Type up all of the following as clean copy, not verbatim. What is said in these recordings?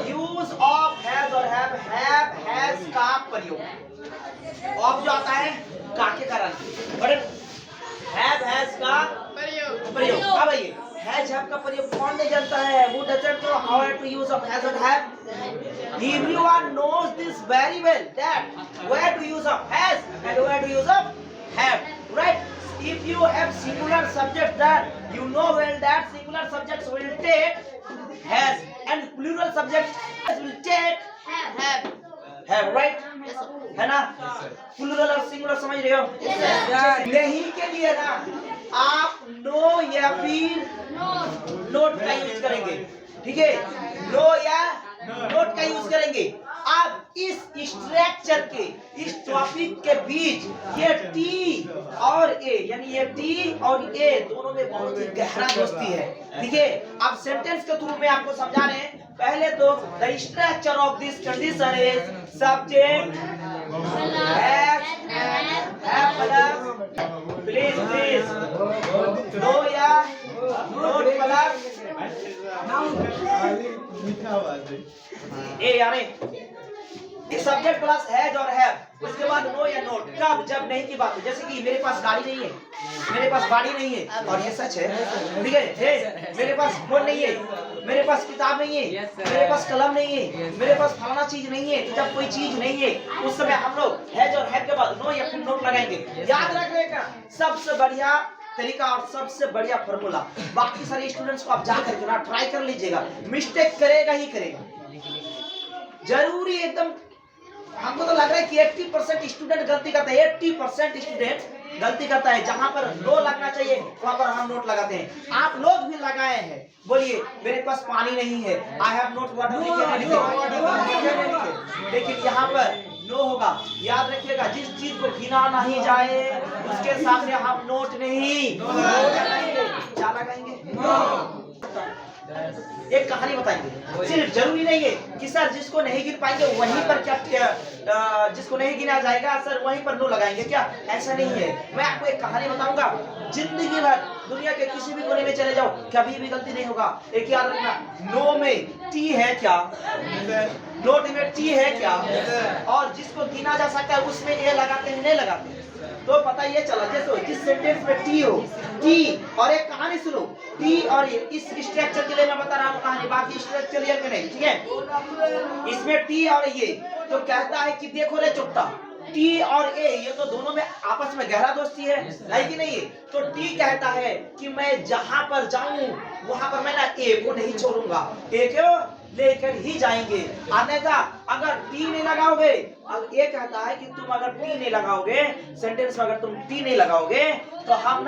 Use of has or have has का प्रयोग। Of जो आता है का के कारण, और हैज का प्रयोग। अब आइए, हैज हैव का प्रयोग कौन नहीं जानता है? Who doesn't know how to use of has or have? Everyone knows this very well, that where to use of has and where to use of have, right? If you have singular subject, that you know well that singular subjects will take has and plural subjects will take have, right? है ना? Plural और singular समझ रहे हो? नहीं के लिए ना आप नो या फिर नोट का यूज करेंगे, ठीक है? नो या नोट का यूज करेंगे। अब इस स्ट्रक्चर के, इस टॉपिक के बीच ये टी और ए, यानी ये टी और ए दोनों में बहुत ही गहरा दोस्ती है, ठीक है? अब सेंटेंस के थ्रू में आपको समझा रहे हैं। पहले तो the structure of this condition is subject please no या नोट प्लस ए, यानी subject plus has or have, उसके बाद नो या नोट। कब? जब नहीं की बात हो, जैसे कि मेरे पास गाड़ी नहीं है, मेरे पास गाड़ी नहीं है, और ये सच है, ठीक है? मेरे पास फोन नहीं है, मेरे पास किताब नहीं है, मेरे पास कलम नहीं है, मेरे पास फलाना चीज नहीं है। जब कोई चीज नहीं है उस समय हम लोग हैज और हैव के बाद नो या फिर नोट लगाएंगे। याद रखने का सबसे बढ़िया तरीका और सबसे बढ़िया फॉर्मूला, बाकी सारे स्टूडेंट्स को आप जा करके ना ट्राई कर लीजिएगा, मिस्टेक करेगा ही करेगा, जरूरी एकदम। हमको तो लग रहा है कि 80% स्टूडेंट गलती करता है, 80% स्टूडेंट गलती करता है। जहां पर नो लगना चाहिए वहां पर हम नोट लगाते हैं। आप लोग भी लगाए हैं। बोलिए मेरे पास पानी नहीं है, आई हैव नोट वाटर, लेकिन यहाँ पर नो होगा। याद रखिएगा, जिस चीज को गिना नहीं जाए उसके सामने हम नोट नहीं क्या लगाएंगे? एक कहानी बताएंगे। सिर्फ जरूरी नहीं है कि सर जिसको नहीं गिन पाएंगे वहीं पर क्या, जिसको नहीं गिना जाएगा सर वहीं पर नो लगाएंगे क्या? ऐसा नहीं है। मैं आपको एक कहानी बताऊंगा। जिंदगी भर दुनिया के किसी भी कोने में चले जाओ, कभी भी गलती नहीं होगा। एक याद रखना, नो में टी है क्या? नोट में टी है क्या? और जिसको गिना जा सकता है उसमें ए लगाते हैं, नहीं लगाते? तो पता ये चला, जैसे जिस सेंटेंस में टी हो, टी और एक कहानी सुनो, टी और इस स्ट्रक्चर के लिए मैं बता रहा हूँ कहानी, बाकी स्ट्रक्चर क्लियर में नहीं, ठीक है? इसमें टी और ये तो कहता है कि देखो रे चुप्ता, टी और ए ये तो दोनों में आपस में गहरा दोस्ती है कि नहीं है? तो टी कहता है कि मैं जहां पर जाऊं वहां पर मैं ना ए को नहीं छोड़ूंगा, ए को लेकर ही जाएंगे। अन्यथा अगर टी नहीं लगाओगे, ये कहता है कि तुम अगर टी नहीं लगाओगे सेंटेंस में, अगर तुम टी नहीं लगाओगे तो हम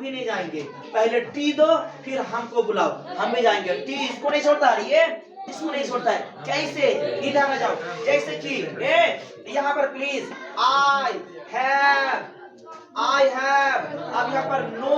भी नहीं जाएंगे। पहले टी दो फिर हमको बुलाओ, हम भी जाएंगे। टी इसको नहीं छोड़ता, ये इसको नहीं छोड़ता है। कैसे? इधर आ जाओ, जैसे कि यहाँ पर प्लीज आई हैव, अब यहाँ पर नो,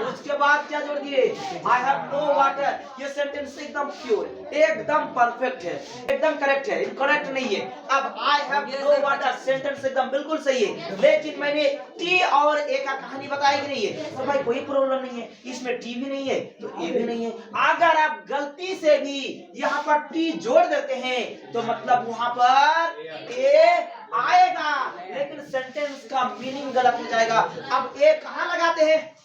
उसके बाद क्या जोड़ दिए? I have no water. ये सेंटेंस एकदम प्योर, एकदम परफेक्ट है, एकदम करेक्ट है, इनकरेक्ट नहीं है। अब I have no water sentence एकदम बिल्कुल सही है, लेकिन मैंने टी और ए का कहानी बताई कि नहीं है, तो भाई कोई प्रॉब्लम नहीं है। इसमें टी भी नहीं है तो ए भी नहीं है। अगर आप गलती से भी यहाँ पर टी जोड़ देते हैं तो मतलब वहां पर ए आएगा, लेकिन सेंटेंस का मीनिंग गलत हो जाएगा। अब ए कहाँ लगाते हैं?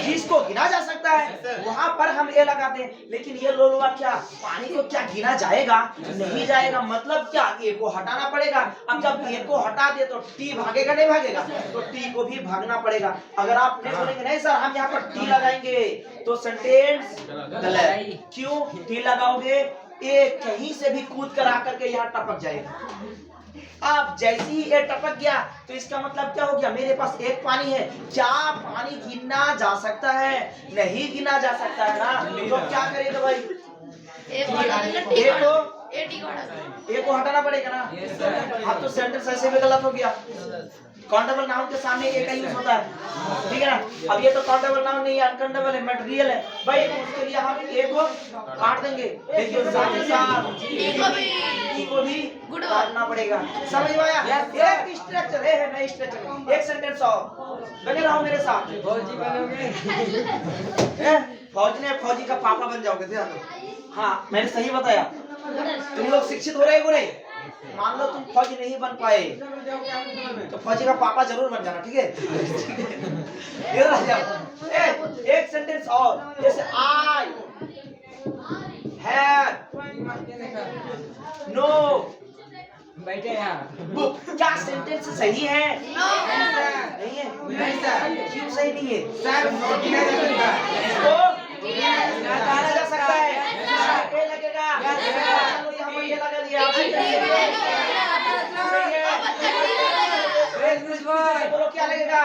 जिसको गिना जा सकता है वहां पर हम ए लगाते हैं, लेकिन ये लोलवा क्या पानी को क्या गिना जाएगा? नहीं जाएगा। मतलब क्या? ए को हटाना पड़ेगा। अब जब ए को हटा दे तो टी भागेगा नहीं भागेगा? तो टी को भी भागना पड़ेगा। अगर आप नहीं बोलेंगे नहीं सर हम यहाँ पर टी लगाएंगे तो सेंटेंस गलत। क्यों? टी लगाओगे ए कहीं से भी कूद कर आकर के यहाँ टपक जाएगा। अब जैसे ही ये टपक गया तो इसका मतलब क्या हो गया? मेरे पास एक पानी है। क्या पानी गिना जा सकता है? नहीं गिना जा सकता है ना। तो क्या करेगा भाई? ए को हटाना पड़ेगा ना। अब तो सेंटेंस ऐसे भी गलत हो गया। काउंटेबल नाउन के सामने ए का यूज होता है, ठीक है ना। अब ये तो काउंटेबल नाउन नहीं है, अनकाउंटेबल है, मटेरियल है भाई। उसके लिए हम ए को काट देंगे, लेकिन साथ ही साथ ई को भी काटना पड़ेगा। समझ में आया? एक स्ट्रक्चर है, नई स्ट्रक्चर। एक सेंटेंस और बने रहो मेरे साथ। फौजी ने फौजी का पापा बन जाओगे, ध्यान दो। हाँ मैंने सही बताया। तुम लोग शिक्षित हो रहे हो नहीं? मान लो तुम फौजी नहीं बन पाए तो फौजी का पापा जरूर बन जाना, ठीक है? इधर आ जाओ। एक सेंटेंस और, जैसे आई हैव नो बैठे यहाँ बुक, क्या सेंटेंस सही है? नहीं है। क्यों सही नहीं है? इसको निकाला जा सकता है। ये लगेगा, चलो यहाँ पर ये लगा दिया। बोलो क्या लगेगा?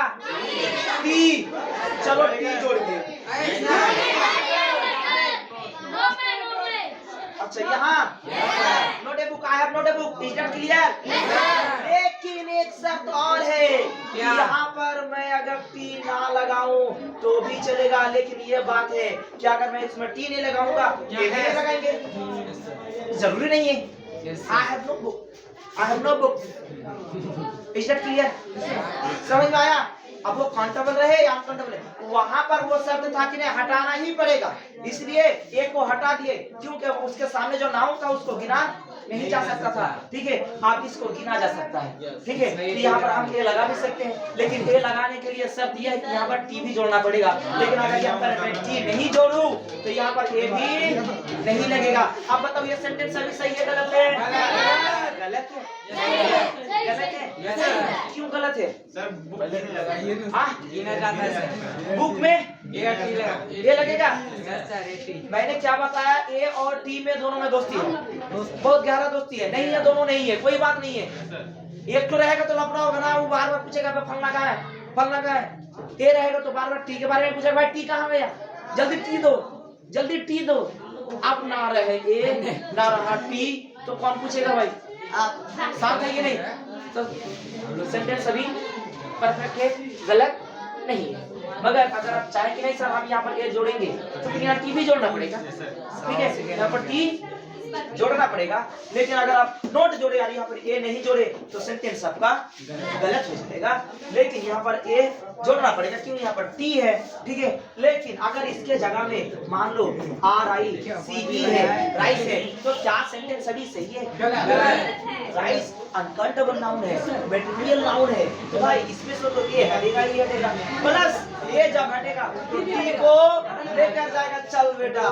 टी। चलो टी जोड़ के। अच्छा यहाँ note a book, I have note a book, is that clear? लेकिन एक शर्त और है, यहाँ पर मैं अगर टी ना लगाऊं तो भी चलेगा, लेकिन ये बात है कि अगर मैं इसमें टी नहीं लगाऊंगा ये नहीं लगाएंगे, जरूरी नहीं है। I have no book, I have no book, is that clear? समझ में आया? अब वो काउंटेबल रहे या अनकाउंटेबल है, वहां पर वो शब्द था कि नहीं हटाना ही पड़ेगा, इसलिए एक को हटा दिए, क्योंकि उसके सामने जो नाउन था उसको गिना नहीं जा सकता था, ठीक है? आप इसको गिना जा सकता है, ठीक है? तो यहाँ पर हम ए लगा भी सकते हैं, लेकिन ए लगाने के लिए शर्त यह है कि यहाँ पर टी भी जोड़ना पड़ेगा, लेकिन अगर यहाँ पर मैं टी नहीं जोड़ूं तो यहाँ पर ए भी नहीं लगेगा। अब बताओ ये सेंटेंस अभी सही है गलत है? गलत है। गलत है। क्यों गलत है? बुक में ये लगेगा। मैंने क्या बताया? ए और टी में दोनों में दोस्ती है, बहुत गहरा दोस्ती है। नहीं है, दोनों नहीं है, कोई बात नहीं है। एक तो रहेगा तो लफड़ा होगा ना, वो बार बार पूछेगा फलना कहाँ है, फलना कहाँ है। ए रहेगा तो बार बार टी के बारे में पूछेगा, भाई टी कहाँ गया, जल्दी टी दो, जल्दी टी दो। अब ना रहे ए ना रहा टी तो कौन पूछेगा भाई? आप साथ है कि नहीं? तो सेंटेंस अभी परफेक्ट है, गलत नहीं है। मगर अगर आप चाहें कि नहीं सर हम यहाँ पर ए जोड़ेंगे तो फिर यहाँ टी भी जोड़ना पड़ेगा, ठीक है? यहाँ पर टी जोड़ना पड़ेगा, लेकिन अगर आप नोट जोड़े यार यहाँ पर ए नहीं जोड़े तो सेंटेंस आपका गलत हो जाएगा। लेकिन यहाँ पर ए जोड़ना पड़ेगा, क्यों? यहाँ पर टी है, ठीक है? लेकिन अगर इसके जगह में मान लो RICE है, राइस है, तो क्या सेंटेंस अभी सही है? राइस अनकाउंटेबल नाउन है, मटेरियल नाउन है, तो भाई इसमें से तो ए हटेगा ही हटेगा, प्लस ए जब हटेगा तो टी को लेकर जाएगा। चल बेटा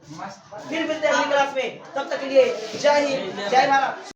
फिर मिलते हैं अगली क्लास में, तब तक के लिए जय हिंद जय भारत।